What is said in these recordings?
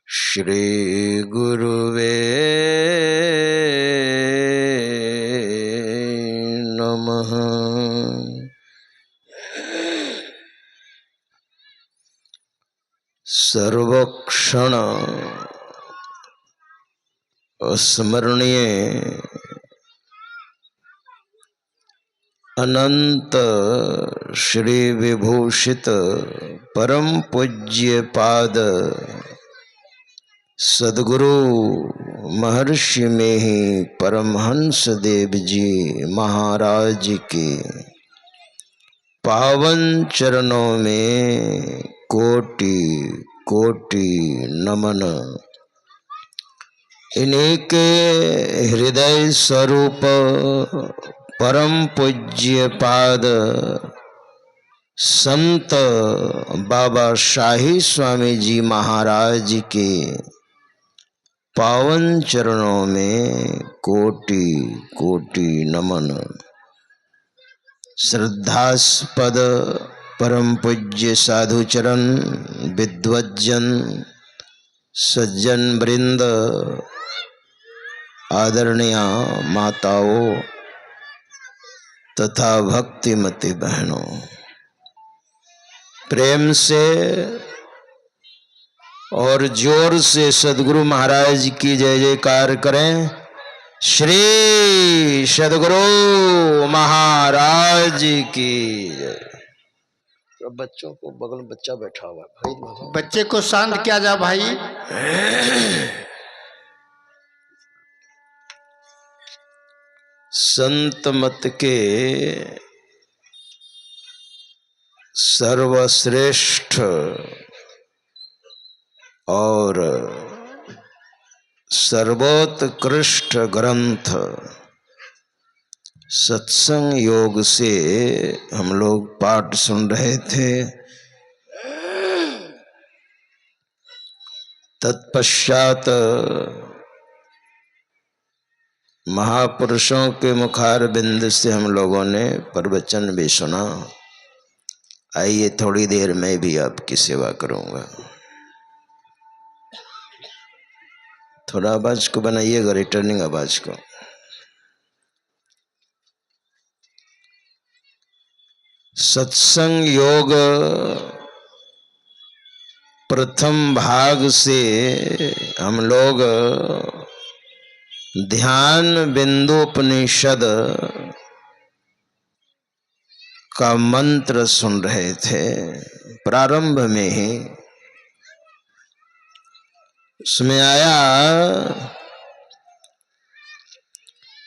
श्री गुरुवे नमः। सर्वक्षण स्मरणीय अनंत श्री विभूषित परम पूज्य पाद सद्गुरु महर्षि में ही परमहंस देव जी महाराज के पावन चरणों में कोटि कोटि नमन। इन्हीं के हृदय स्वरूप परम पूज्य पाद संत बाबा शाही स्वामी जी महाराज के पावन चरणों में कोटि कोटि नमन। श्रद्धास्पद परम पूज्य साधु चरण, विद्वज्जन सज्जन वृंद, आदरणीय माताओं तथा भक्तिमती बहनों, प्रेम से और जोर से सद्गुरु महाराज की जय जयकार करें। श्री सद्गुरु महाराज की जय। तो बच्चों को बगल में बच्चा बैठा हुआ है भाई, बच्चे को शांत किया जा भाई। संत मत के सर्वश्रेष्ठ और सर्वोत्कृष्ट ग्रंथ सत्संग योग से हम लोग पाठ सुन रहे थे। तत्पश्चात महापुरुषों के मुखार बिंद से हम लोगों ने प्रवचन भी सुना। आइए थोड़ी देर में भी आपकी सेवा करूंगा। थोड़ा आवाज को बनाइएगा, रिटर्निंग आवाज को। सत्संग योग प्रथम भाग से हम लोग ध्यान बिंदुपनिषद का मंत्र सुन रहे थे। प्रारंभ में ही उसमें आया,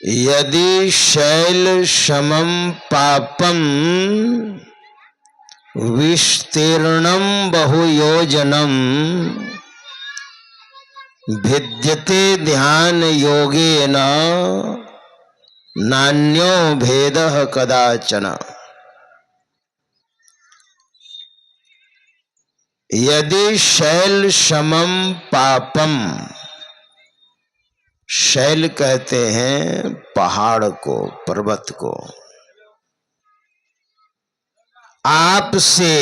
यदि शैल समम पापम विस्तीर्णम बहुयोजनम भिद्यते ध्यान योगेन नान्यो भेदः कदाचन। यदि शैल समम पापम, शैल कहते हैं पहाड़ को, पर्वत को, आपसे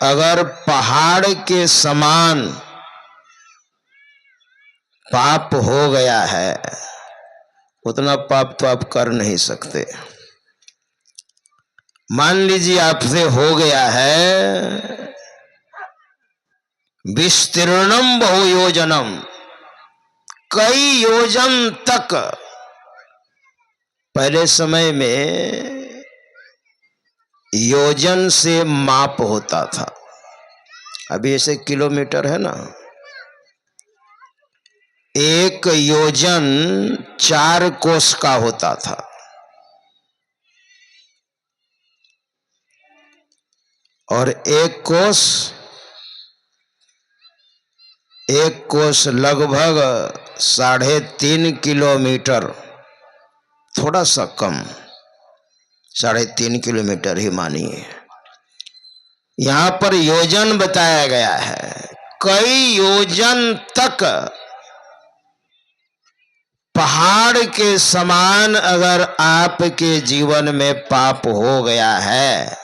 अगर पहाड़ के समान पाप हो गया है, उतना पाप तो आप कर नहीं सकते। मान लीजिए आपसे हो गया है विस्तीर्णम बहुयोजनम, कई योजन तक। पहले समय में योजन से माप होता था, अभी ऐसे किलोमीटर है ना। एक योजन 4 कोस का होता था। और एक कोस लगभग 3.5 किलोमीटर, थोड़ा सा कम, 3.5 किलोमीटर ही मानिए। यहां पर योजन बताया गया है, कई योजन तक पहाड़ के समान अगर आपके जीवन में पाप हो गया है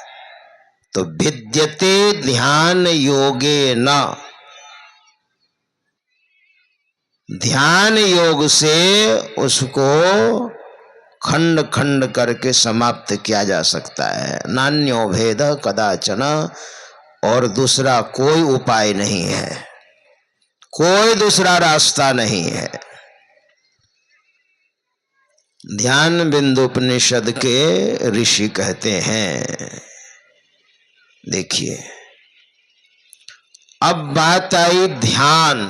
तो विद्यते ध्यान योगे न, ध्यान योग से उसको खंड खंड करके समाप्त किया जा सकता है। नान्यो भेद कदाचन, और दूसरा कोई उपाय नहीं है, कोई दूसरा रास्ता नहीं है। ध्यान बिंदु उपनिषद के ऋषि कहते हैं। देखिए, अब बात आई ध्यान।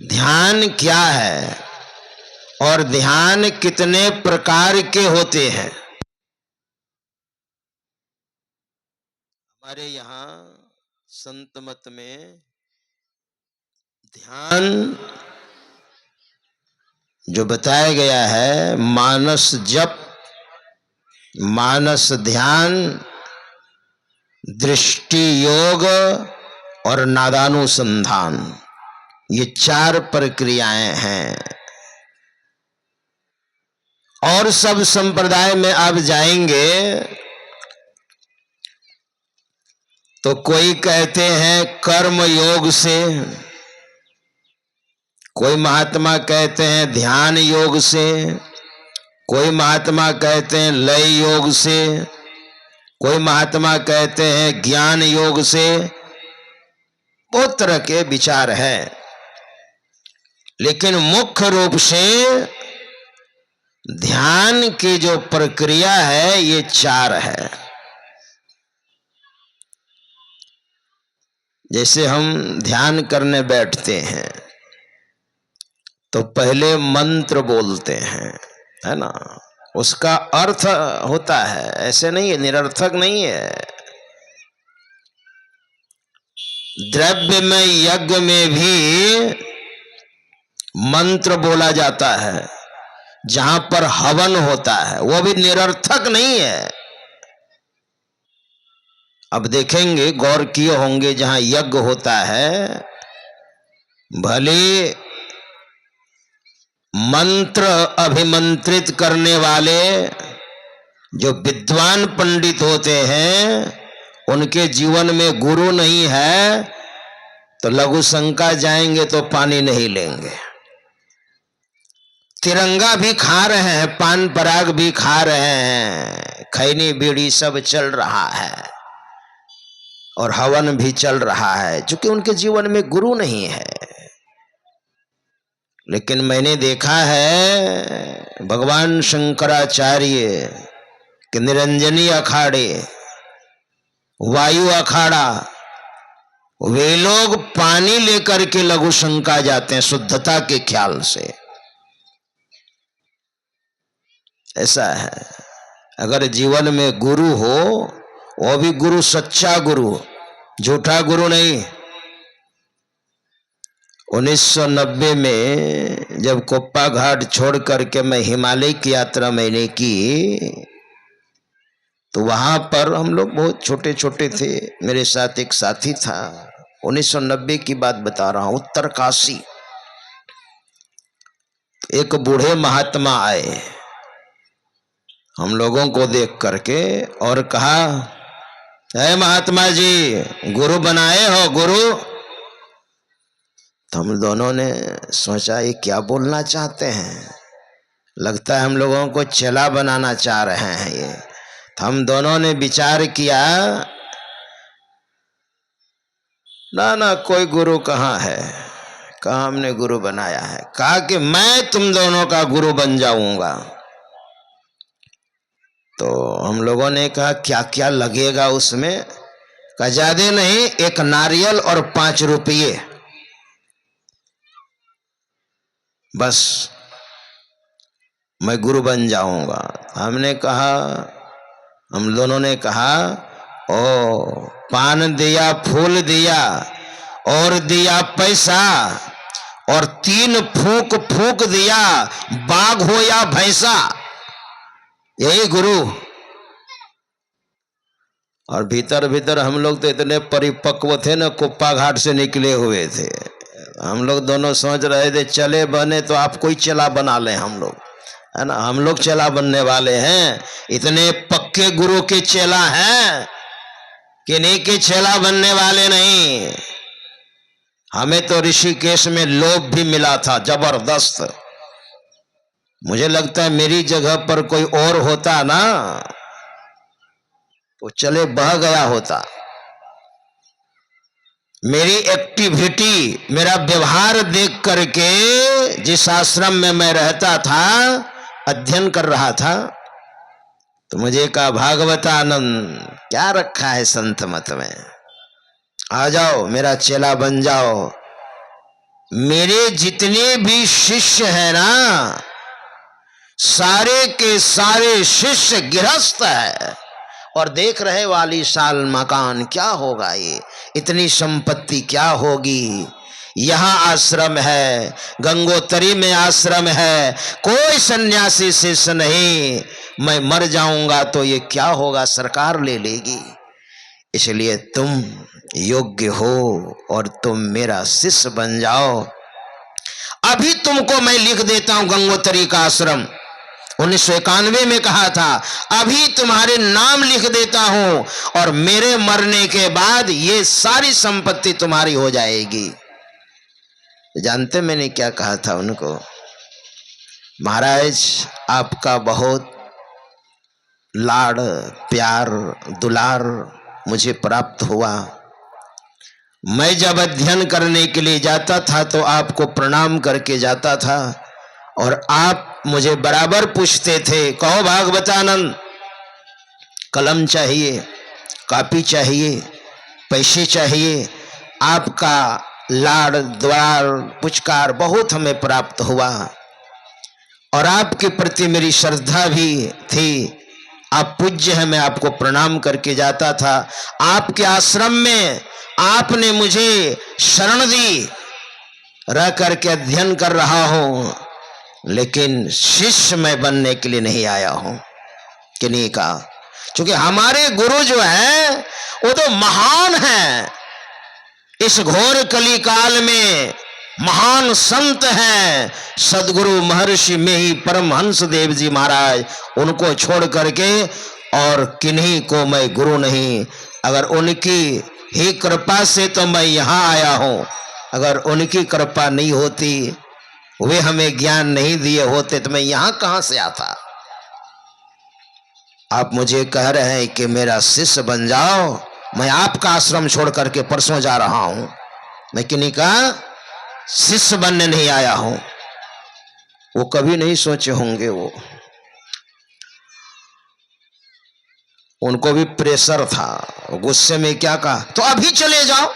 ध्यान क्या है और ध्यान कितने प्रकार के होते हैं? हमारे यहाँ संत मत में ध्यान जो बताया गया है, मानस जप, मानस ध्यान, दृष्टि योग और नादानुसंधान, ये 4 प्रक्रियाएं हैं। और सब संप्रदाय में आप जाएंगे तो कोई कहते हैं कर्म योग से, कोई महात्मा कहते हैं ध्यान योग से, कोई महात्मा कहते हैं लय योग से, कोई महात्मा कहते हैं ज्ञान योग से। बहुत तरह के विचार हैं, लेकिन मुख्य रूप से ध्यान की जो प्रक्रिया है ये 4 है। जैसे हम ध्यान करने बैठते हैं तो पहले मंत्र बोलते हैं, है ना, उसका अर्थ होता है, ऐसे नहीं है, निरर्थक नहीं है। द्रव्य में यज्ञ में भी मंत्र बोला जाता है, जहां पर हवन होता है, वो भी निरर्थक नहीं है। अब देखेंगे, गौर किए होंगे, जहां यज्ञ होता है भले मंत्र अभिमंत्रित करने वाले जो विद्वान पंडित होते हैं उनके जीवन में गुरु नहीं है तो लघु शंका जाएंगे तो पानी नहीं लेंगे। तिरंगा भी खा रहे हैं, पान पराग भी खा रहे हैं, खैनी बीड़ी सब चल रहा है और हवन भी चल रहा है, क्योंकि उनके जीवन में गुरु नहीं है। लेकिन मैंने देखा है भगवान शंकराचार्य के निरंजनी अखाड़े, वायु अखाड़ा, वे लोग पानी लेकर के लघु शंका जाते हैं शुद्धता के ख्याल से। ऐसा है, अगर जीवन में गुरु हो, वो भी गुरु सच्चा गुरु, झूठा गुरु नहीं। 1990 में जब कोप्पा घाट छोड़ करके मैं हिमालय की यात्रा मैंने की, तो वहां पर हम लोग बहुत छोटे छोटे थे, मेरे साथ एक साथी था। 1990 की बात बता रहा हूं, उत्तरकाशी। एक बूढ़े महात्मा आए हम लोगों को देख करके और कहा, है महात्मा जी, गुरु बनाए हो गुरु? तो हम दोनों ने सोचा ये क्या बोलना चाहते हैं, लगता है हम लोगों को चेला बनाना चाह रहे हैं ये। तो हम दोनों ने विचार किया, ना ना, कोई गुरु कहाँ है, कहाँ हमने गुरु बनाया है। कहा कि मैं तुम दोनों का गुरु बन जाऊंगा। तो हम लोगों ने कहा क्या क्या लगेगा उसमें? कहा ज्यादा नहीं, 1 नारियल और 5 रुपये, बस मैं गुरु बन जाऊंगा। हमने कहा, हम दोनों ने कहा, ओ पान दिया, फूल दिया और दिया पैसा, और 3 फूंक फूंक दिया, बाघ हो या भैंसा, यही गुरु। और भीतर भीतर हम लोग तो इतने परिपक्व थे ना, कोप्पा घाट से निकले हुए थे। हम लोग दोनों सोच रहे थे चले बने तो आप कोई चला बना लें हम लोग, है ना। हम लोग चेला बनने वाले हैं, इतने पक्के गुरु के चेला हैं कि नहीं के चेला बनने वाले नहीं। हमें तो ऋषिकेश में लोभ भी मिला था जबरदस्त। मुझे लगता है मेरी जगह पर कोई और होता ना तो चले बह गया होता। मेरी एक्टिविटी, मेरा व्यवहार देख करके जिस आश्रम में मैं रहता था, अध्ययन कर रहा था, तो मुझे कहा भागवतानंद क्या रखा है संत मत में, आ जाओ मेरा चेला बन जाओ। मेरे जितने भी शिष्य हैं ना, सारे के सारे शिष्य गृहस्थ है और देख रहे वाली साल मकान क्या होगा, ये इतनी संपत्ति क्या होगी। यहाँ आश्रम है, गंगोत्री में आश्रम है, कोई सन्यासी शिष्य नहीं। मैं मर जाऊंगा तो ये क्या होगा, सरकार ले लेगी। इसलिए तुम योग्य हो और तुम मेरा शिष्य बन जाओ। अभी तुमको मैं लिख देता हूं गंगोत्री का आश्रम। 1991 में कहा था, अभी तुम्हारे नाम लिख देता हूं और मेरे मरने के बाद ये सारी संपत्ति तुम्हारी हो जाएगी। जानते मैंने क्या कहा था उनको? महाराज आपका बहुत लाड़ प्यार दुलार मुझे प्राप्त हुआ। मैं जब अध्ययन करने के लिए जाता था तो आपको प्रणाम करके जाता था और आप मुझे बराबर पूछते थे, कहो भागवतानंद कलम चाहिए, कॉपी चाहिए, पैसे चाहिए। आपका लाड़ द्वार पुचकार बहुत हमें प्राप्त हुआ और आपके प्रति मेरी श्रद्धा भी थी। आप पूज्य हैं, मैं आपको प्रणाम करके जाता था। आपके आश्रम में आपने मुझे शरण दी, रह करके अध्ययन कर रहा हूं, लेकिन शिष्य मैं बनने के लिए नहीं आया हूं। कि नहीं कहा, क्योंकि हमारे गुरु जो है वो तो महान है। इस घोर कली काल में महान संत हैं सदगुरु महर्षि में ही परमहंस देव जी महाराज, उनको छोड़ करके और किन्हीं को मैं गुरु नहीं। अगर उनकी ही कृपा से तो मैं यहां आया हूं, अगर उनकी कृपा नहीं होती, वे हमें ज्ञान नहीं दिए होते, तो मैं यहां कहां से आता। आप मुझे कह रहे हैं कि मेरा शिष्य बन जाओ, मैं आपका आश्रम छोड़ करके परसों जा रहा हूं। मैं किन्हीं का शिष्य बनने नहीं आया हूं। वो कभी नहीं सोचे होंगे, वो उनको भी प्रेशर था, गुस्से में क्या कहा, तो अभी चले जाओ।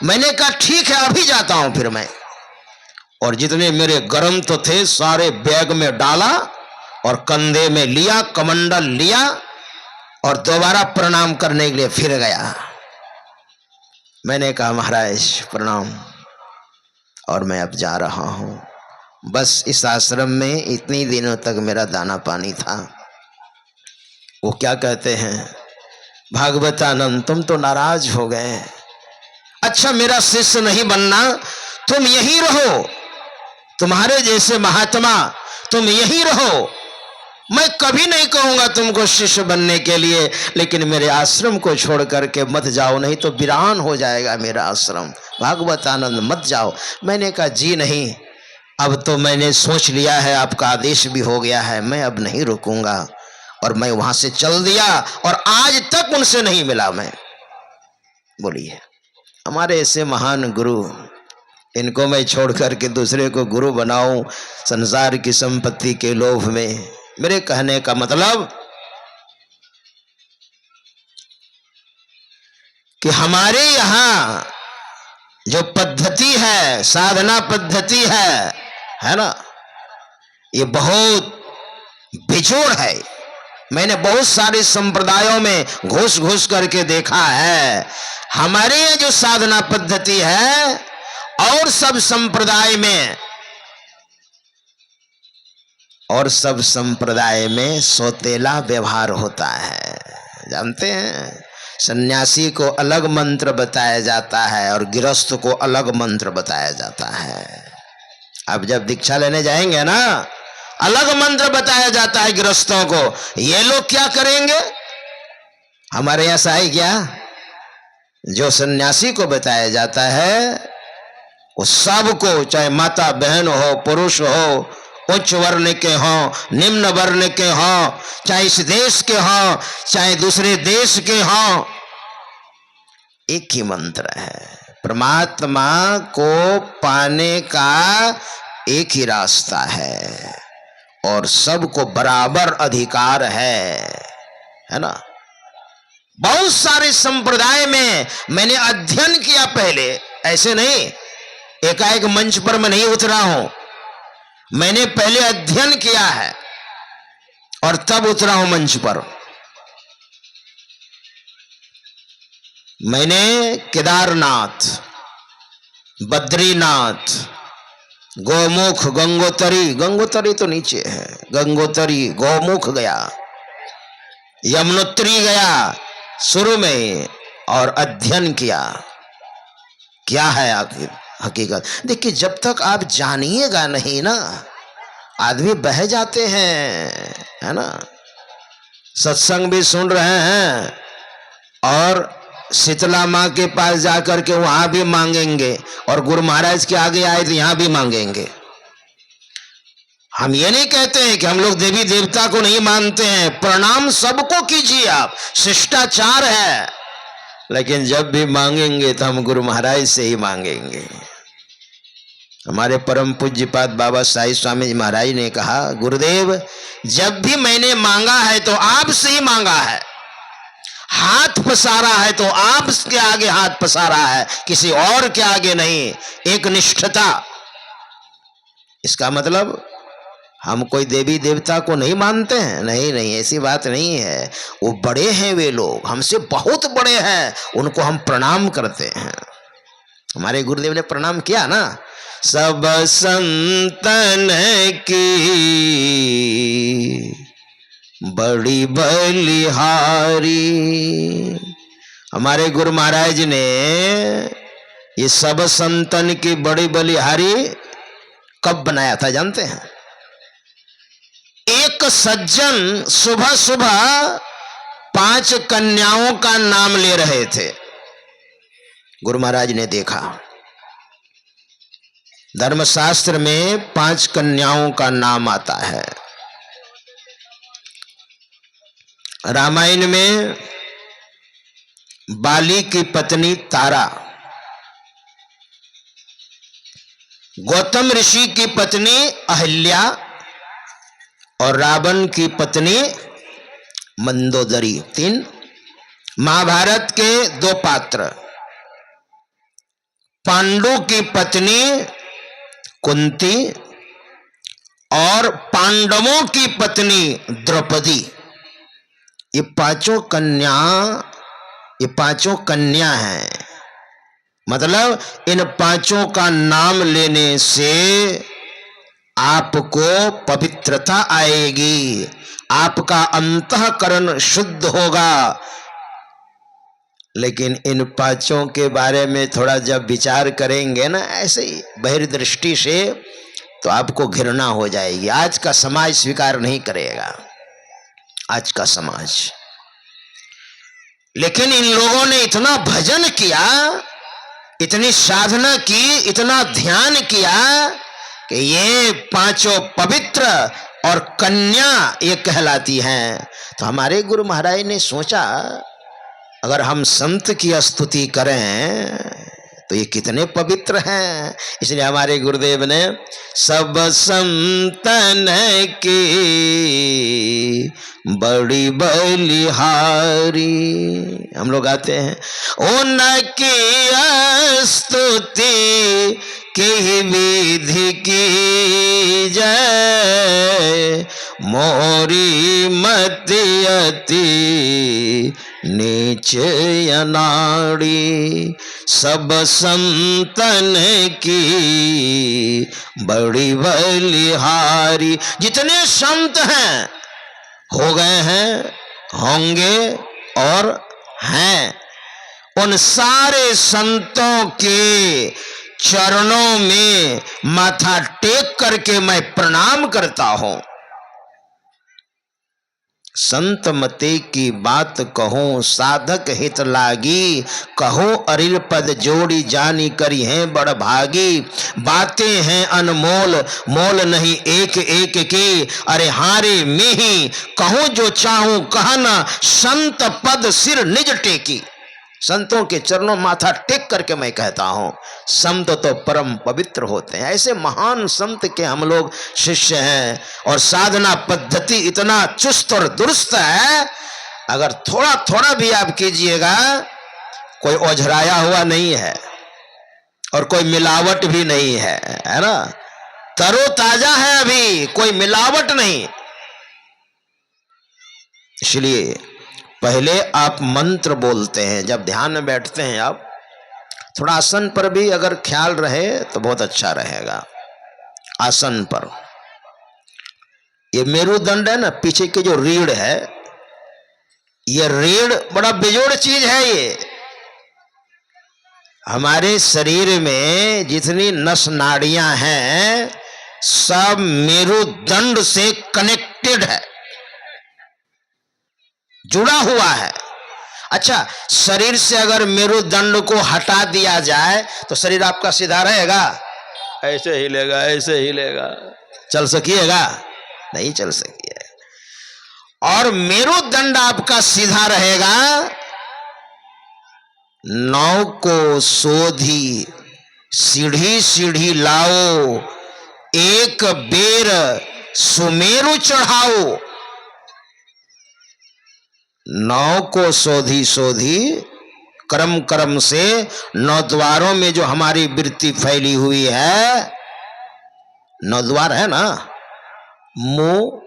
मैंने कहा ठीक है अभी जाता हूं। फिर मैं और जितने मेरे गरम तो थे सारे बैग में डाला और कंधे में लिया, कमंडल लिया और दोबारा प्रणाम करने के लिए फिर गया। मैंने कहा महाराज प्रणाम, और मैं अब जा रहा हूं। बस इस आश्रम में इतनी दिनों तक मेरा दाना पानी था। वो क्या कहते हैं, भागवतानंद तुम तो नाराज हो गए। अच्छा मेरा शिष्य नहीं बनना, तुम यहीं रहो, तुम्हारे जैसे महात्मा तुम यहीं रहो। मैं कभी नहीं कहूंगा तुमको शिष्य बनने के लिए, लेकिन मेरे आश्रम को छोड़ करके मत जाओ, नहीं तो वीरान हो जाएगा मेरा आश्रम। भागवतानंद मत जाओ। मैंने कहा जी नहीं, अब तो मैंने सोच लिया है, आपका आदेश भी हो गया है, मैं अब नहीं रुकूंगा। और मैं वहां से चल दिया और आज तक उनसे नहीं मिला मैं। बोलिए, हमारे ऐसे महान गुरु, इनको मैं छोड़ करके दूसरे को गुरु बनाऊं संसार की संपत्ति के लोभ में। मेरे कहने का मतलब कि हमारे यहां जो पद्धति है, साधना पद्धति है ना, ये बहुत बेजोड़ है। मैंने बहुत सारे संप्रदायों में घुस घुस करके देखा है। हमारे यहाँ जो साधना पद्धति है और सब संप्रदाय में सौतेला व्यवहार होता है। जानते हैं, सन्यासी को अलग मंत्र बताया जाता है और गृहस्थ को अलग मंत्र बताया जाता है। अब जब दीक्षा लेने जाएंगे ना, अलग मंत्र बताया जाता है गृहस्थों को। ये लोग क्या करेंगे? हमारे यहां साई क्या, जो सन्यासी को बताया जाता है वो सबको, चाहे माता बहन हो, पुरुष हो, उच्च वर्ण के हों, निम्न वर्ण के हों, चाहे इस देश के हों, चाहे दूसरे देश के हों, एक ही मंत्र है। परमात्मा को पाने का एक ही रास्ता है और सबको बराबर अधिकार है ना। बहुत सारे संप्रदाय में मैंने अध्ययन किया पहले, ऐसे नहीं एकाएक मंच पर मैं नहीं उतरा हूं, मैंने पहले अध्ययन किया है और तब उतरा हूं मंच पर। मैंने केदारनाथ, बद्रीनाथ, गौमुख, गंगोत्री, गंगोत्री तो नीचे है, गंगोत्री, गौमुख गया, यमुनोत्री गया शुरू में और अध्ययन किया क्या है आखिर हकीकत। देखिए, जब तक आप जानिएगा नहीं ना, आदमी बह जाते हैं, है ना। सत्संग भी सुन रहे हैं और शीतला माँ के पास जाकर के वहां भी मांगेंगे और गुरु महाराज के आगे आए तो यहां भी मांगेंगे। हम ये नहीं कहते हैं कि हम लोग देवी देवता को नहीं मानते हैं, प्रणाम सबको कीजिए आप, शिष्टाचार है, लेकिन जब भी मांगेंगे तो हम गुरु महाराज से ही मांगेंगे। हमारे परम पूज्यपाद बाबा साईं स्वामी जी महाराज ने कहा, गुरुदेव जब भी मैंने मांगा है तो आपसे ही मांगा है, हाथ पसारा है तो आपके आगे हाथ पसारा है, किसी और के आगे नहीं। एक निष्ठता। इसका मतलब हम कोई देवी देवता को नहीं मानते हैं, नहीं नहीं, ऐसी बात नहीं है। वो बड़े हैं, वे लोग हमसे बहुत बड़े हैं, उनको हम प्रणाम करते हैं। हमारे गुरुदेव ने प्रणाम किया ना, सब संतन की बड़ी बलिहारी। हमारे गुरु महाराज ने ये सब संतन की बड़ी बलिहारी कब बनाया था जानते हैं? एक सज्जन सुबह सुबह 5 कन्याओं का नाम ले रहे थे। गुरु महाराज ने देखा, धर्मशास्त्र में 5 कन्याओं का नाम आता है। रामायण में बाली की पत्नी तारा, गौतम ऋषि की पत्नी अहिल्या और रावण की पत्नी मंदोदरी, 3। महाभारत के 2 पात्र, पांडु की पत्नी कुंती और पांडवों की पत्नी द्रौपदी। ये पांचों कन्या हैं। मतलब इन 5 का नाम लेने से आपको पवित्रता आएगी, आपका अंतःकरण शुद्ध होगा। लेकिन इन 5 के बारे में थोड़ा जब विचार करेंगे ना, ऐसे ही बहिर्दृष्टि से, तो आपको घृणा हो जाएगी। आज का समाज स्वीकार नहीं करेगा, आज का समाज। लेकिन इन लोगों ने इतना भजन किया, इतनी साधना की, इतना ध्यान किया कि ये 5 पवित्र और कन्या ये कहलाती हैं। तो हमारे गुरु महाराज ने सोचा, अगर हम संत की स्तुति करें तो ये कितने पवित्र हैं। इसलिए हमारे गुरुदेव ने सब संतन की बड़ी बलिहारी, हम लोग आते हैं, उनकी स्तुति की विधि की जय, मोरी मति अति नीच अनाड़ी। सब संतन की बड़ी बलिहारी। जितने संत हैं, हो गए हैं, होंगे और हैं, उन सारे संतों के चरणों में माथा टेक करके मैं प्रणाम करता हूं। संत मते की बात कहूँ साधक हित लागी, कहो अरिल पद जोड़ी जानी करी हैं बड़ भागी। बातें हैं अनमोल मोल नहीं एक एक की, अरे हारे में ही कहूँ जो चाहूँ कहना, संत पद सिर निज टेकी। संतों के चरणों माथा टेक करके मैं कहता हूं, संत तो परम पवित्र होते हैं। ऐसे महान संत के हम लोग शिष्य हैं और साधना पद्धति इतना चुस्त और दुरुस्त है, अगर थोड़ा थोड़ा भी आप कीजिएगा, कोई ओझराया हुआ नहीं है और कोई मिलावट भी नहीं है ना, तरोताजा है, अभी कोई मिलावट नहीं। इसलिए पहले आप मंत्र बोलते हैं, जब ध्यान में बैठते हैं आप, थोड़ा आसन पर भी अगर ख्याल रहे तो बहुत अच्छा रहेगा। आसन पर ये मेरुदंड है ना, पीछे की जो रीढ़ है, ये रीढ़ बड़ा बेजोड़ चीज है। ये हमारे शरीर में जितनी नस नाड़ियां हैं सब मेरुदंड से कनेक्टेड है, जुड़ा हुआ है। अच्छा, शरीर से अगर मेरुदंड को हटा दिया जाए तो शरीर आपका सीधा रहेगा? ऐसे हिलेगा, ऐसे हिलेगा, चल सकिएगा? नहीं चल सकिएगा। और मेरुदंड आपका सीधा रहेगा, नाव को सोधी सीढ़ी सीढ़ी लाओ, एक बेर सुमेरु चढ़ाओ। नाव को सोधी सोधी, कर्म कर्म से नौ द्वारों में जो हमारी वृत्ति फैली हुई है, नौ द्वार है ना, मुंह,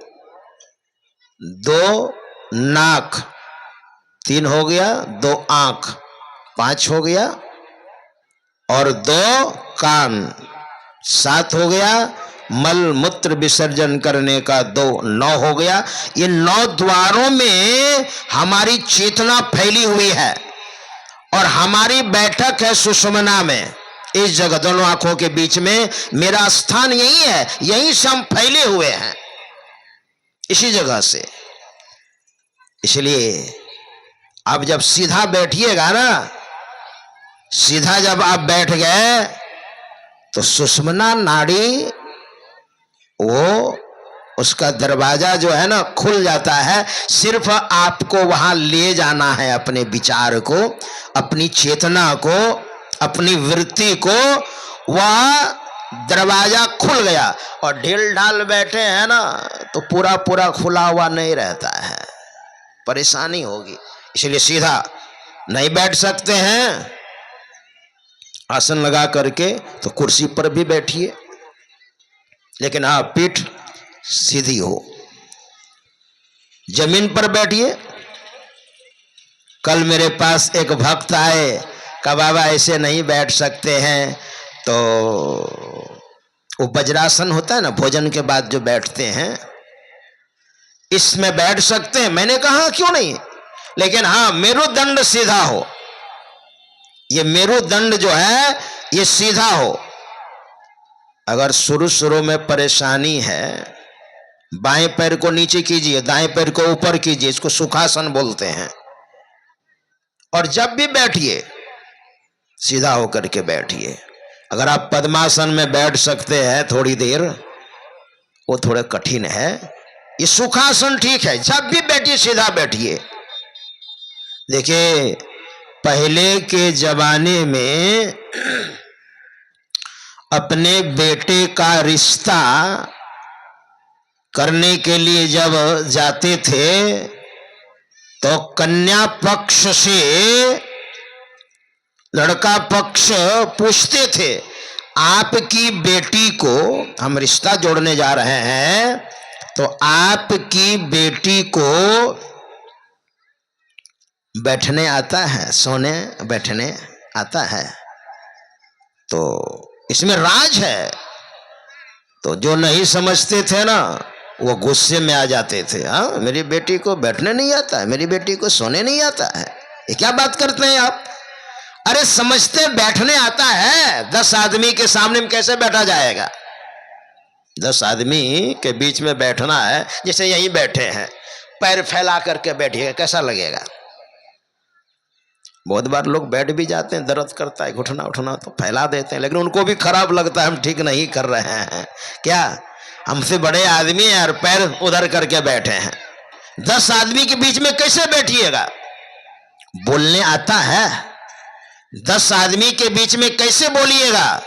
दो नाक, तीन हो गया, दो आंख, पांच हो गया, और दो कान, सात हो गया, मल मूत्र विसर्जन करने का दो, नौ हो गया। ये नौ द्वारों में हमारी चेतना फैली हुई है और हमारी बैठक है सुषुम्ना में। इस जगह दोनों आंखों के बीच में मेरा स्थान यही है, यहीं से हम फैले हुए हैं, इसी जगह से। इसलिए आप जब सीधा बैठिएगा ना, सीधा जब आप बैठ गए तो सुषुम्ना नाड़ी, वो उसका दरवाजा जो है ना खुल जाता है। सिर्फ आपको वहां ले जाना है अपने विचार को, अपनी चेतना को, अपनी वृत्ति को। वह दरवाजा खुल गया और ढील ढाल बैठे हैं ना तो पूरा पूरा खुला हुआ नहीं रहता है, परेशानी होगी। इसलिए सीधा नहीं बैठ सकते हैं, आसन लगा करके तो कुर्सी पर भी बैठिए, लेकिन आप पीठ सीधी हो। जमीन पर बैठिए। कल मेरे पास एक भक्त आए, कहा बाबा ऐसे नहीं बैठ सकते हैं, तो वो वज्रासन होता है ना, भोजन के बाद जो बैठते हैं, इसमें बैठ सकते हैं। मैंने कहा क्यों नहीं, लेकिन हाँ मेरुदंड सीधा हो, ये मेरुदंड जो है ये सीधा हो। अगर शुरू शुरू में परेशानी है, बाएं पैर को नीचे कीजिए, दाएं पैर को ऊपर कीजिए, इसको सुखासन बोलते हैं। और जब भी बैठिए सीधा होकर के बैठिए। अगर आप पद्मासन में बैठ सकते हैं थोड़ी देर, वो थोड़ा कठिन है, ये सुखासन ठीक है। जब भी बैठिए सीधा बैठिए। देखिए पहले के जमाने में अपने बेटे का रिश्ता करने के लिए जब जाते थे तो कन्या पक्ष से लड़का पक्ष पूछते थे, आपकी बेटी को हम रिश्ता जोड़ने जा रहे हैं, तो आपकी बेटी को बैठने आता है, सोने बैठने आता है? तो इसमें राज है। तो जो नहीं समझते थे ना वो गुस्से में आ जाते थे, हाँ मेरी बेटी को बैठने नहीं आता है, मेरी बेटी को सोने नहीं आता है, ये क्या बात करते हैं आप? अरे समझते बैठने आता है, 10 आदमी के सामने में कैसे बैठा जाएगा? 10 आदमी के बीच में बैठना है, जैसे यहीं बैठे हैं, पैर फैला करके बैठिएगा, कैसा लगेगा? बहुत बार लोग बैठ भी जाते हैं, दर्द करता है, घुटना उठना, तो फैला देते हैं, लेकिन उनको भी खराब लगता है, हम ठीक नहीं कर रहे हैं क्या? हमसे बड़े आदमी हैं और पैर उधर करके बैठे हैं। 10 आदमी के बीच में कैसे बैठिएगा? बोलने आता है? 10 आदमी के बीच में कैसे बोलिएगा?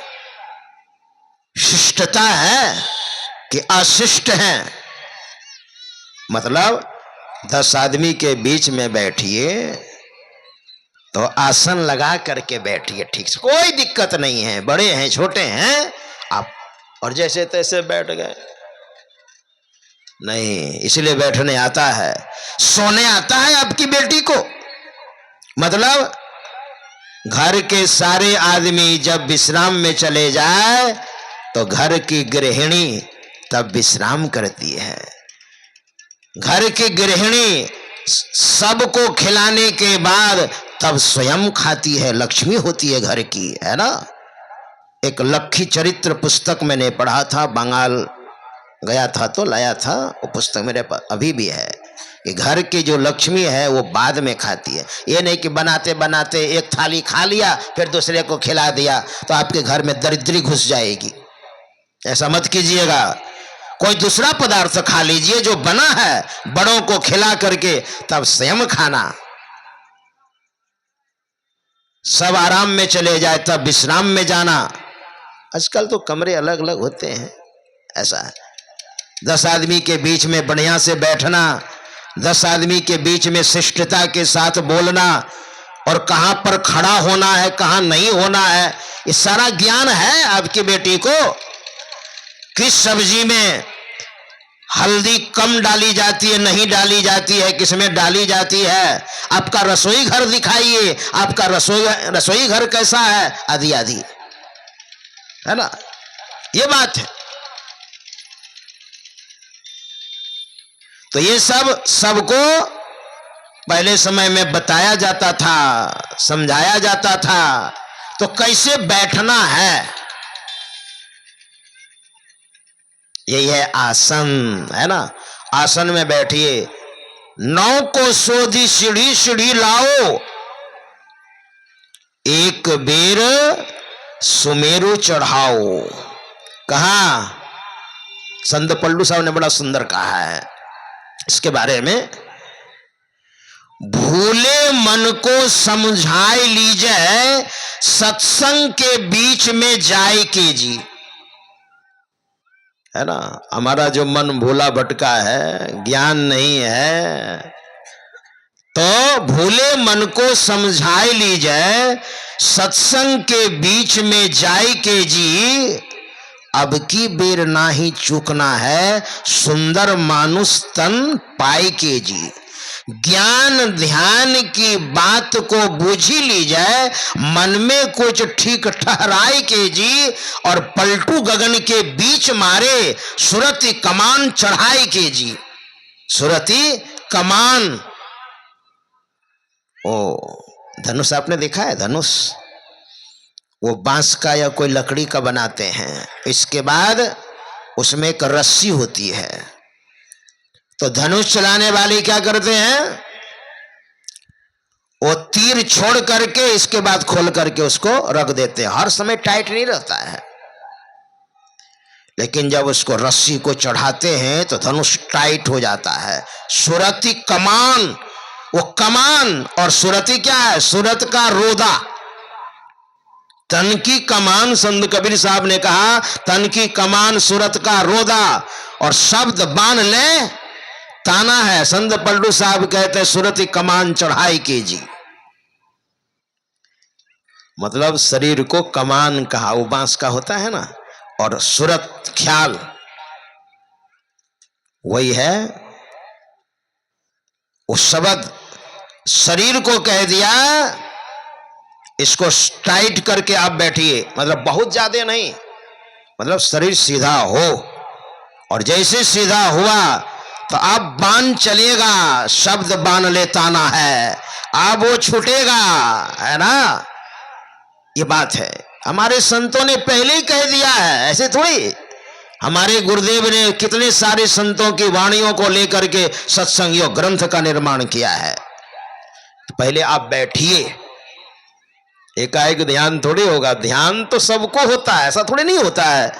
शिष्टता है कि अशिष्ट है? मतलब 10 आदमी के बीच में बैठिए तो आसन लगा करके बैठिए, ठीक से, कोई दिक्कत नहीं है। बड़े हैं छोटे हैं आप, और जैसे तैसे बैठ गए नहीं, इसलिए बैठने आता है। सोने आता है आपकी बेटी को? मतलब घर के सारे आदमी जब विश्राम में चले जाए तो घर की गृहिणी तब विश्राम करती है। घर की गृहिणी सबको खिलाने के बाद तब स्वयं खाती है, लक्ष्मी होती है घर की, है ना? एक लक्ष्मी चरित्र पुस्तक मैंने पढ़ा था, बंगाल गया था तो लाया था, वो पुस्तक मेरे पास अभी भी है कि घर की जो लक्ष्मी है वो बाद में खाती है। ये नहीं कि बनाते बनाते एक थाली खा लिया फिर दूसरे को खिला दिया तो आपके घर में दरिद्री घुस जाएगी, ऐसा मत कीजिएगा। कोई दूसरा पदार्थ खा लीजिए जो बना है, बड़ों को खिला करके तब स्वयं खाना। सब आराम में चले जाए तब विश्राम में जाना। आजकल तो कमरे अलग अलग होते हैं, ऐसा है। 10 आदमी के बीच में बढ़िया से बैठना, 10 आदमी के बीच में शिष्टता के साथ बोलना, और कहां पर खड़ा होना है कहां नहीं होना है, ये सारा ज्ञान है आपकी बेटी को। किस सब्जी में हल्दी कम डाली जाती है, नहीं डाली जाती है, किसमें डाली जाती है। आपका रसोई घर दिखाइए, आपका रसोई घर कैसा है, आदि आदि, है ना? ये बात है। तो ये सबको पहले समय में बताया जाता था, समझाया जाता था। तो कैसे बैठना है, यही है आसन, है ना? आसन में बैठिए। 9 को सोधी सीढ़ी सीढ़ी लाओ, एक बेर सुमेरु चढ़ाओ। कहा? संत पल्लू साहब ने बड़ा सुंदर कहा है इसके बारे में। भूले मन को समझाए लीजिए, सत्संग के बीच में जाए के जी, है ना? हमारा जो मन भूला भटका है, ज्ञान नहीं है, तो भूले मन को समझाए लीजिए, सत्संग के बीच में जाए के जी, अब की बेर ना ही चूकना है, सुंदर मानुष तन पाए के जी। ज्ञान ध्यान की बात को बूझी ली जाए, मन में कुछ ठीक ठहराए के जी, और पलटू गगन के बीच मारे, सुरति कमान चढ़ाए के जी। सुरति कमान, ओ धनुष आपने देखा है? धनुष वो बांस का या कोई लकड़ी का बनाते हैं, इसके बाद उसमें एक रस्सी होती है। तो धनुष चलाने वाले क्या करते हैं, वो तीर छोड़ करके इसके बाद खोल करके उसको रख देते हैं। हर समय टाइट नहीं रहता है, लेकिन जब उसको रस्सी को चढ़ाते हैं तो धनुष टाइट हो जाता है। सुरति कमान, वो कमान, और सुरति क्या है? सुरत का रोदा, तन की कमान। संत कबीर साहब ने कहा तन की कमान सुरत का रोदा, और शब्द बांध ले ताना है। संत पल्लू साहब कहते हैं सुरति कमान चढ़ाई के जी, मतलब शरीर को कमान कहा, वो बांस का होता है ना, और सुरत ख्याल वही है। उस शब्द शरीर को कह दिया, इसको टाइट करके आप बैठिए, मतलब बहुत ज्यादा नहीं, मतलब शरीर सीधा हो, और जैसे सीधा हुआ तो आप बांध चलेगा। शब्द बांध लेताना है, अब वो छूटेगा, है ना? ये बात है, हमारे संतों ने पहले ही कह दिया है, ऐसे थोड़ी हमारे गुरुदेव ने कितने सारे संतों की वाणियों को लेकर के सत्संग योग ग्रंथ का निर्माण किया है। पहले आप बैठिए, एकाएक ध्यान थोड़ी होगा। ध्यान तो सबको होता है, ऐसा थोड़ी नहीं होता है।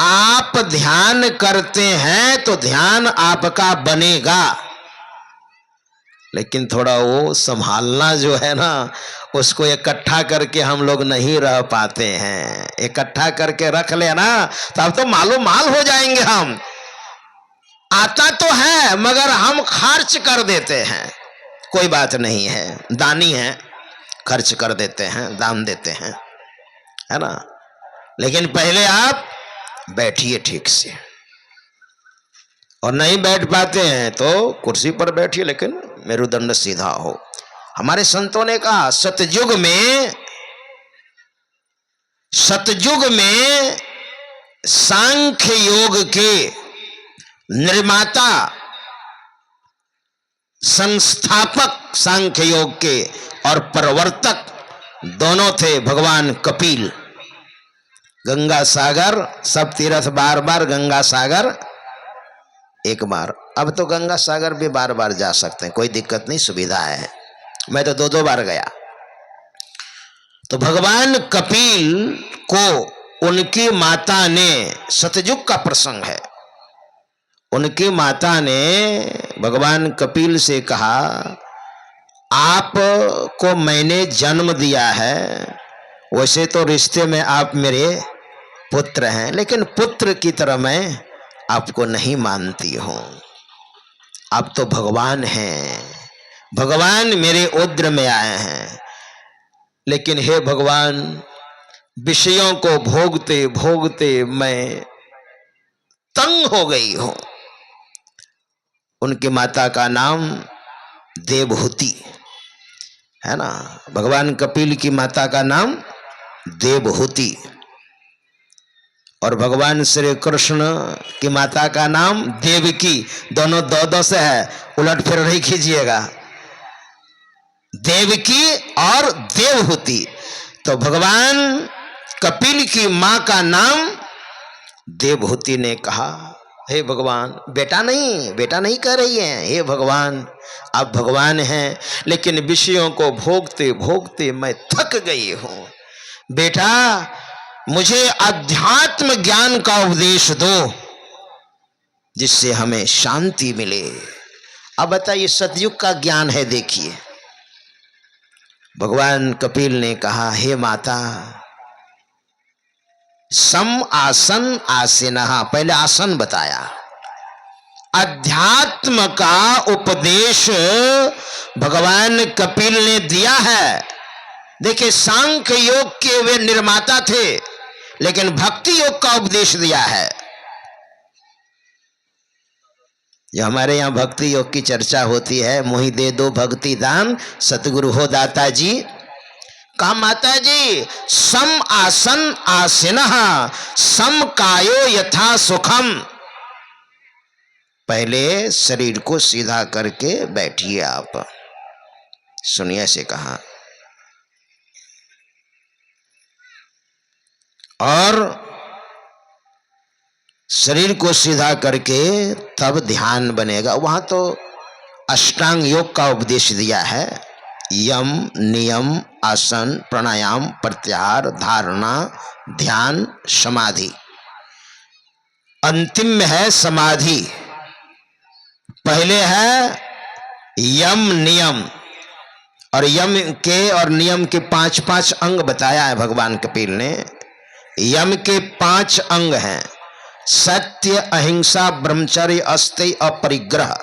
आप ध्यान करते हैं तो ध्यान आपका बनेगा, लेकिन थोड़ा वो संभालना जो है ना, उसको इकट्ठा करके हम लोग नहीं रह पाते हैं। इकट्ठा करके रख लेना तब तो मालो माल हो जाएंगे। हम आता तो है मगर हम खर्च कर देते हैं। कोई बात नहीं है, दानी है, खर्च कर देते हैं, दान देते हैं, है ना। लेकिन पहले आप बैठिए ठीक से, और नहीं बैठ पाते हैं तो कुर्सी पर बैठिए, लेकिन मेरुदंड सीधा हो। हमारे संतों ने कहा सतयुग में सांख्य योग के निर्माता, संस्थापक सांख्य योग के और प्रवर्तक दोनों थे भगवान कपिल। गंगा सागर, सब तीर्थ बार बार, गंगा सागर एक बार। अब तो गंगा सागर भी बार बार जा सकते हैं, कोई दिक्कत नहीं, सुविधा है। मैं तो 2-2 बार गया। तो भगवान कपिल को उनकी माता ने, सतयुग का प्रसंग है, उनकी माता ने भगवान कपिल से कहा आप को मैंने जन्म दिया है, वैसे तो रिश्ते में आप मेरे पुत्र हैं, लेकिन पुत्र की तरह मैं आपको नहीं मानती हूं। आप तो भगवान हैं, भगवान मेरे उद्र में आए हैं। लेकिन हे भगवान, विषयों को भोगते भोगते मैं तंग हो गई हूं। उनकी माता का नाम देवहूति है ना। भगवान कपिल की माता का नाम देवहूति, और भगवान श्री कृष्ण की माता का नाम देवकी। दोनों 2-2 से है, उलट फिर नहीं कीजिएगा, देवकी और देवहूति। तो भगवान कपिल की मां का नाम देवहूति ने कहा हे भगवान, बेटा नहीं कह रही है, हे भगवान आप भगवान हैं, लेकिन विषयों को भोगते भोगते मैं थक गई हूं। बेटा मुझे अध्यात्म ज्ञान का उपदेश दो, जिससे हमें शांति मिले। अब बताइए, सतयुग का ज्ञान है। देखिए भगवान कपिल ने कहा हे माता, सम आसन आसीनः, पहले आसन बताया। अध्यात्म का उपदेश भगवान कपिल ने दिया है। देखिए सांख्य योग के वे निर्माता थे, लेकिन भक्ति योग का उपदेश दिया है। जो हमारे यहाँ भक्ति योग की चर्चा होती है, मोहि दे दो भक्ति दान, सतगुरु हो दाता जी। कहा माता जी, सम आसन आसीनः सम कायो यथा सुखम। पहले शरीर को सीधा करके बैठिए आप। सुनिए से कहा, और शरीर को सीधा करके तब ध्यान बनेगा। वहां तो अष्टांग योग का उपदेश दिया है, यम नियम आसन प्राणायाम प्रत्याहार धारणा ध्यान समाधि। अंतिम में है समाधि। पहले है यम नियम, और यम के और नियम के 5-5 अंग बताया है भगवान कपिल ने। यम के 5 अंग हैं, सत्य अहिंसा ब्रह्मचर्य अस्तेय अपरिग्रह।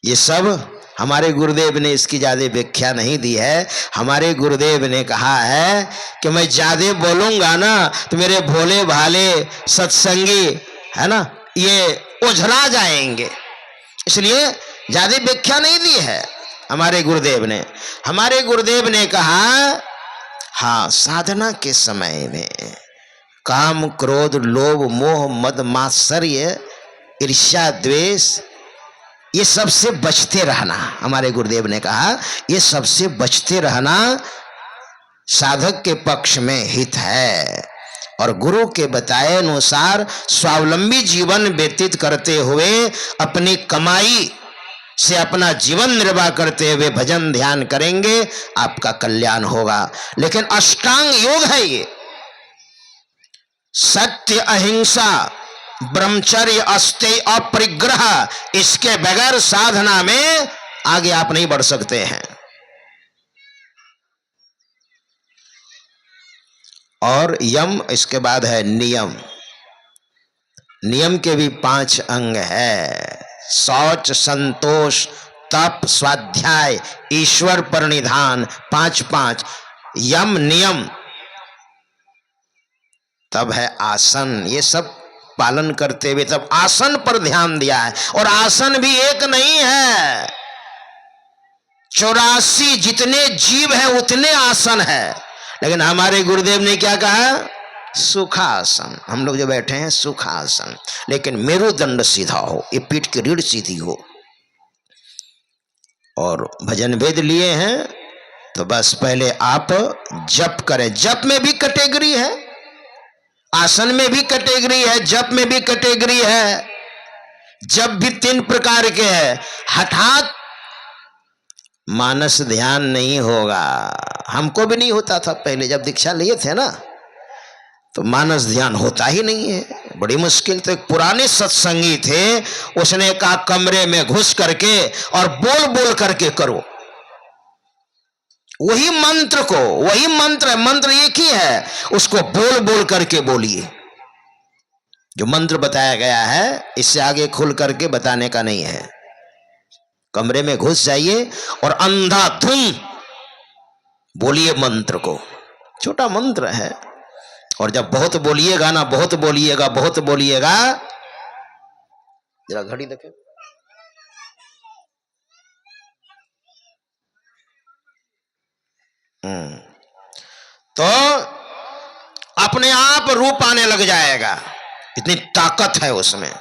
ये सब हमारे गुरुदेव ने इसकी ज्यादा व्याख्या नहीं दी है। हमारे गुरुदेव ने कहा है कि मैं ज्यादा बोलूंगा ना तो मेरे भोले भाले सत्संगी है ना, ये उझला जाएंगे, इसलिए ज्यादा व्याख्या नहीं दी है हमारे गुरुदेव ने। हमारे गुरुदेव ने कहा हाँ, साधना के समय में काम क्रोध लोभ मोह मद मात्सर्य ईर्ष्या द्वेष, ये सबसे बचते रहना। हमारे गुरुदेव ने कहा ये सबसे बचते रहना साधक के पक्ष में हित है। और गुरु के बताए अनुसार स्वावलंबी जीवन व्यतीत करते हुए अपनी कमाई से अपना जीवन निर्वाह करते हुए भजन ध्यान करेंगे, आपका कल्याण होगा। लेकिन अष्टांग योग है ये, सत्य, अहिंसा, ब्रह्मचर्य, अस्तेय, अपरिग्रह, इसके बगैर साधना में आगे आप नहीं बढ़ सकते हैं। और यम, इसके बाद है नियम। नियम के भी 5 अंग है, शौच, संतोष, तप, स्वाध्याय, ईश्वर प्रणिधान, 5 यम नियम। तब है आसन, ये सब पालन करते हुए तब आसन पर ध्यान दिया है। और आसन भी एक नहीं है, 84 जितने जीव हैं उतने आसन है। लेकिन हमारे गुरुदेव ने क्या कहा? सुखासन। हम लोग जो बैठे हैं सुखासन, लेकिन मेरुदंड सीधा हो, ये पीठ की रीढ़ सीधी हो। और भजन वेद लिए हैं तो बस पहले आप जप करें। जप में भी कैटेगरी है, आसन में भी कैटेगरी है, जप में भी कैटेगरी है। जप भी 3 प्रकार के हैं। हठात मानस ध्यान नहीं होगा, हमको भी नहीं होता था पहले, जब दीक्षा लिए थे ना तो मानस ध्यान होता ही नहीं है, बड़ी मुश्किल। तो एक पुराने सत्संगी थे, उसने कहा कमरे में घुस करके और बोल बोल करके करो वही मंत्र को, वही मंत्र है, मंत्र एक ही है, उसको बोल बोल करके बोलिए। जो मंत्र बताया गया है इससे आगे खुल करके बताने का नहीं है। कमरे में घुस जाइए और अंधाधुन बोलिए मंत्र को, छोटा मंत्र है। और जब बहुत बोलिएगा ना, बहुत बोलिएगा, बहुत बोलिएगा, जरा घड़ी देखें, तो अपने आप रूप आने लग जाएगा, इतनी ताकत है उसमें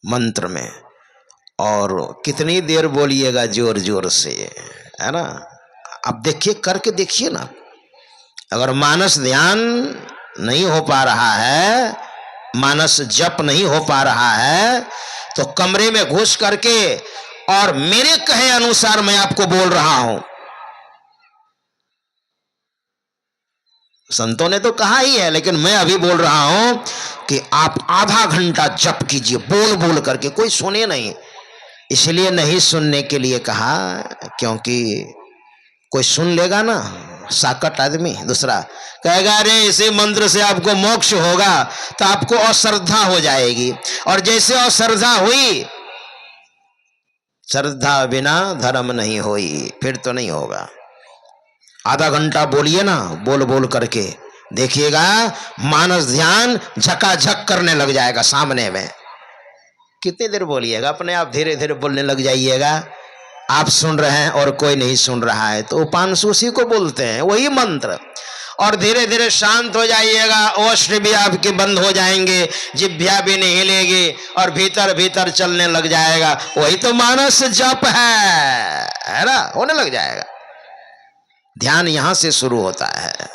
मंत्र में। और कितनी देर बोलिएगा, जोर जोर से, है ना। अब देखिए, करके देखिए ना। अगर मानस ध्यान नहीं हो पा रहा है, मानस जप नहीं हो पा रहा है, तो कमरे में घुस करके और मेरे कहे अनुसार मैं आपको बोल रहा हूं। संतों ने तो कहा ही है, लेकिन मैं अभी बोल रहा हूं कि आप आधा घंटा जप कीजिए बोल बोल करके, कोई सुने नहीं। इसलिए नहीं सुनने के लिए कहा, क्योंकि कोई सुन लेगा ना, साकट आदमी दूसरा कहेगा अरे इसी मंत्र से आपको मोक्ष होगा, तो आपको अश्रद्धा हो जाएगी। और जैसे अश्रद्धा हुई, श्रद्धा बिना धर्म नहीं होई, फिर तो नहीं होगा। आधा घंटा बोलिए ना, बोल बोल करके देखिएगा, मानस ध्यान झकाझक करने लग जाएगा सामने में। कितनी देर बोलिएगा, अपने आप धीरे धीरे बोलने लग जाइएगा। आप सुन रहे हैं और कोई नहीं सुन रहा है, तो उपांशु उसी को बोलते हैं, वही मंत्र। और धीरे धीरे शांत हो जाइएगा, ओष्ठ भी आपके बंद हो जाएंगे, जिह्वा भी नहीं हिलेगी और भीतर भीतर चलने लग जाएगा। वही तो मानस जप है ना, होने लग जाएगा। ध्यान यहां से शुरू होता है।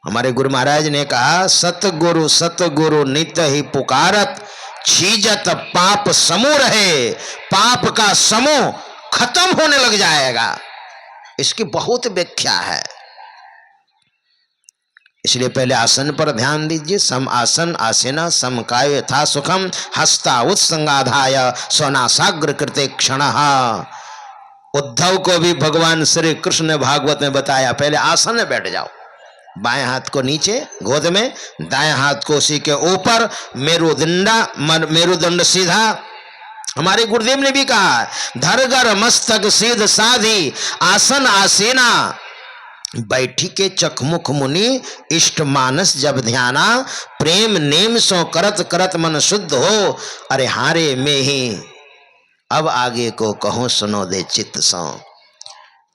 हमारे गुरु महाराज ने कहा, सतगुरु सतगुरु नित ही पुकारत, छीजत पाप समूह रहे। पाप का समूह खत्म होने लग जाएगा। इसकी बहुत व्याख्या है, इसलिए पहले आसन पर ध्यान दीजिए। सम आसन आसेना समकाय यथा सुखम, हस्ता उत्संगाधाय सोनासाग्र कृते क्षण। उद्धव को भी भगवान श्री कृष्ण ने भागवत में बताया, पहले आसन में बैठ जाओ, बाएं हाथ को नीचे गोद में, दाएं हाथ को उसी के ऊपर, मेरुदंड सीधा। हमारे गुरुदेव ने भी कहा, धरगर मस्तक सीध साधी, आसन आसेना बैठी के चखमुख मुनि, इष्ट मानस जब ध्याना, प्रेम नेम सो करत करत मन शुद्ध हो। अरे हारे में ही अब आगे को कहो सुनो दे चित्त सो।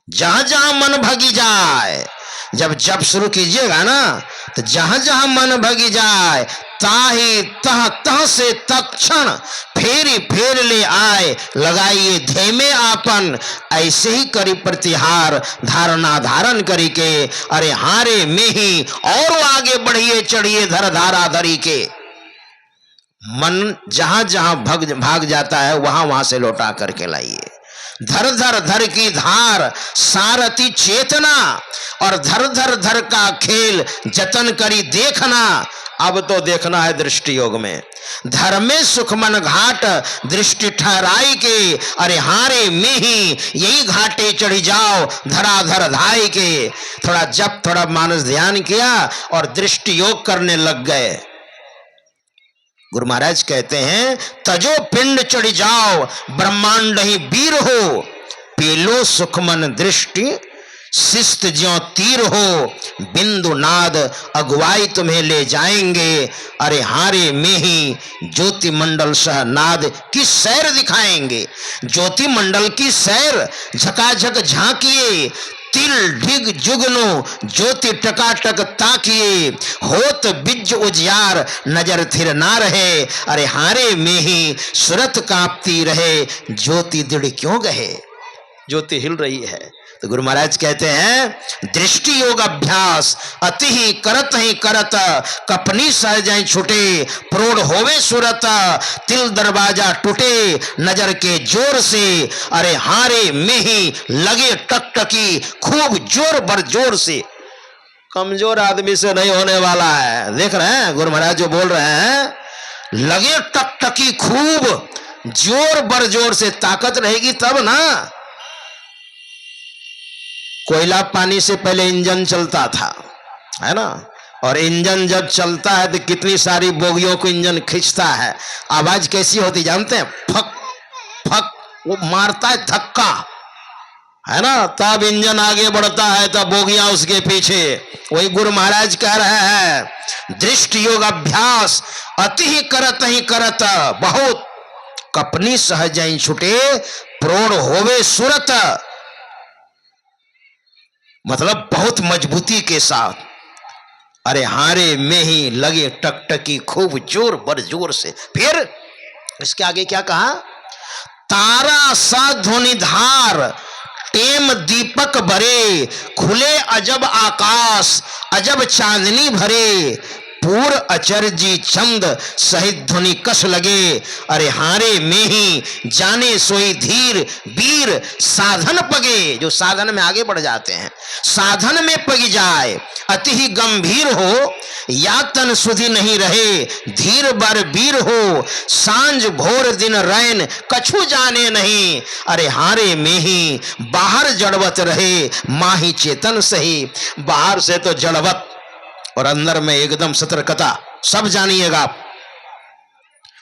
जहां जहां मन भगी जाए, जब जप शुरू कीजिएगा ना, तो जहां जहां मन भगी जाए ताही तह तह से तत्क्षण फेरी फेर ले आए, लगाइए ध्येय में आपन, ऐसे ही करी प्रतिहार धारणा धारण करी के, अरे हारे में ही और आगे बढ़िए चढ़िए धर धारा धरी के। मन जहां जहां भाग जाता है वहां वहां से लौटा करके लाइए। धर धर धर की धार सारथी चेतना, और धर धर धर का खेल जतन करी देखना। अब तो देखना है दृष्टि योग में, धर में सुख मन घाट दृष्टि ठहराई के, अरे हारे में ही यही घाटे चढ़ी जाओ धराधर धाई के। थोड़ा जप थोड़ा मानस ध्यान किया और दृष्टि योग करने लग गए। गुरु महाराज कहते हैं तजो पिंड चढ़ जाओ ब्रह्मांड ही वीर हो, पेलो सुखमन दृष्टि शिस्त ज्यों तीर हो, बिंदु नाद अगुवाई तुम्हें ले जाएंगे, अरे हारे में ही ज्योति मंडल सह नाद की सैर दिखाएंगे। ज्योति मंडल की सैर झकाझक झांकिए, तिल ढिग जुगनो ज्योति टकाटक ताकिए, होत बिज उजियार नजर थिर ना रहे, अरे हारे में ही सुरत कांपती रहे, ज्योति दृढ़ क्यों गहे। ज्योति हिल रही है। तो गुरु महाराज कहते हैं दृष्टि योग अभ्यास अति ही करत कपनी सहजै छुटे, प्रोढ़ होवे सुरत तिल दरवाजा टूटे, नजर के जोर से, अरे हारे में ही लगे टकटकी खूब जोर बर जोर से। कमजोर आदमी से नहीं होने वाला है। देख रहे हैं गुरु महाराज जो बोल रहे हैं, लगे टकटकी खूब जोर बर जोर से, ताकत रहेगी तब ना। कोयला पानी से पहले इंजन चलता था, है ना, और इंजन जब चलता है तो कितनी सारी बोगियों को इंजन खींचता है। आवाज कैसी होती जानते हैं? फक फक, वो मारता है धक्का, है ना, तब इंजन आगे बढ़ता है, तब बोगियां उसके पीछे। वही गुरु महाराज कह रहे हैं दृष्टि योग अभ्यास अति ही करत बहुत, कपनी सहजै छुटे प्रोढ़ होवे सुरत, मतलब बहुत मजबूती के साथ, अरे हारे में ही लगे टकटकी खूब जोर बर जोर से। फिर इसके आगे क्या कहा? तारा सा ध्वनि धार टेम दीपक भरे, खुले अजब आकाश अजब चांदनी भरे, पूर अचरजी चंद सहित ध्वनि कस लगे, अरे हारे में ही जाने सोई धीर वीर साधन पगे। जो साधन में आगे बढ़ जाते हैं, साधन में पगी जाए, अति ही गंभीर हो या तन सुधि नहीं रहे, धीर बर वीर हो सांझ भोर दिन रैन कछु जाने नहीं, अरे हारे में ही बाहर जड़वत रहे माही चेतन सही। बाहर से तो जड़वत और अंदर में एकदम सतर्कता, सब जानिएगा आप।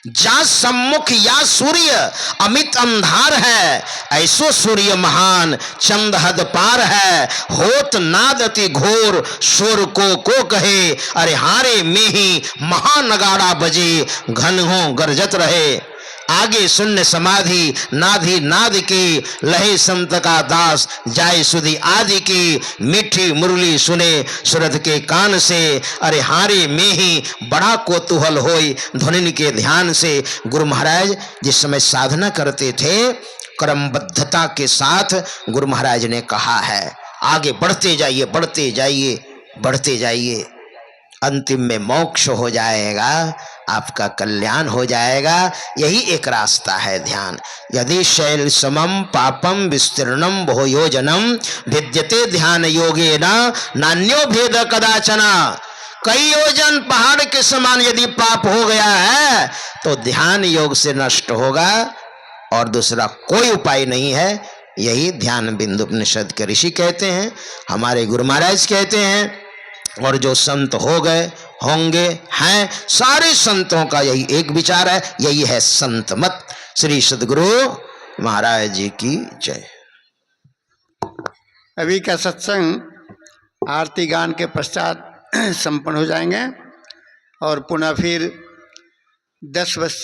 जा सम्मुख या सूर्य अमित अंधार है, ऐसो सूर्य महान चंद हद पार है, होत नाद अति घोर शोर को कहे, अरे हारे में ही महानगाड़ा बजे घन हो गरजत रहे। आगे शून्य समाधि नाधि नाद की लहे संत का दास जाय सुधि आदि की, मीठी मुरली सुने सुरत के कान से, अरे हारे में ही बड़ा कोतूहल होई ध्वनि के ध्यान से। गुरु महाराज जिस समय साधना करते थे क्रमबद्धता के साथ गुरु महाराज ने कहा है आगे बढ़ते जाइए बढ़ते जाइए बढ़ते जाइए, अंतिम में मोक्ष हो जाएगा, आपका कल्याण हो जाएगा। यही एक रास्ता है ध्यान। यदि शैल समम पापम विस्तीर्णम बहु योजनम विद्यते ध्यान योगेन नान्यो भेद कदाचना। कई योजन पहाड़ के समान यदि पाप हो गया है तो ध्यान योग से नष्ट होगा और दूसरा कोई उपाय नहीं है। यही ध्यान बिंदु उपनिषद के ऋषि कहते हैं, हमारे गुरु महाराज कहते हैं, और जो संत हो गए होंगे हैं, सारे संतों का यही एक विचार है, यही है संत मत। श्री सद्गुरु महाराज जी की जय। अभी का सत्संग आरती गान के पश्चात संपन्न हो जाएंगे और पुनः फिर 10 बजे